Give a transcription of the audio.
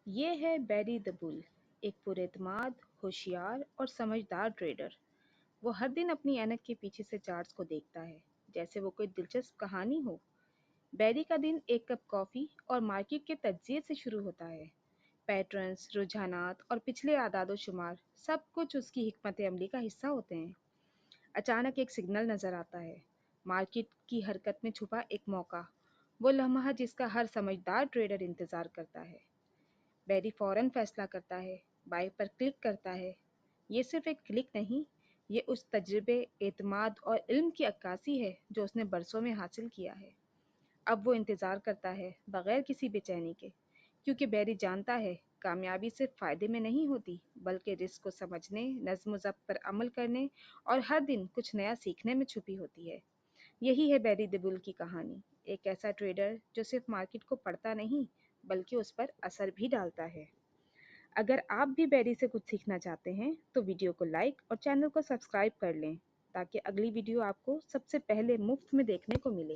ये है बैरी the bull, एक पुरएतमाद, होशियार और समझदार ट्रेडर। वो हर दिन अपनी ऐनक के पीछे से चार्ट्स को देखता है, जैसे वो कोई दिलचस्प कहानी हो। बैरी का दिन एक कप कॉफ़ी और मार्केट के तज्जिए से शुरू होता है। पैटर्न्स, रुझानात और पिछले आदाद शुमार सब कुछ उसकी हिकमत अमली का हिस्सा होते हैं। अचानक एक सिग्नल नज़र आता है, मार्केट की हरकत में छुपा एक मौका, वो लम्हा जिसका हर समझदार ट्रेडर इंतज़ार करता है। बैरी फौरन फैसला करता है, बाय पर क्लिक करता है। ये सिर्फ एक क्लिक नहीं, ये उस तजुर्बे, एतमाद और इल्म की अक्कासी है जो उसने बरसों में हासिल किया है। अब वो इंतज़ार करता है, बगैर किसी बेचैनी के, क्योंकि बैरी जानता है कामयाबी सिर्फ फ़ायदे में नहीं होती, बल्कि रिस्क को समझने, नज़्म व ज़ब्त पर अमल करने और हर दिन कुछ नया सीखने में छुपी होती है। यही है बैरी दिबुल की कहानी, एक ऐसा ट्रेडर जो सिर्फ मार्केट को पढ़ता नहीं, बल्कि उस पर असर भी डालता है। अगर आप भी बैरी से कुछ सीखना चाहते हैं तो वीडियो को लाइक और चैनल को सब्सक्राइब कर लें, ताकि अगली वीडियो आपको सबसे पहले मुफ्त में देखने को मिले।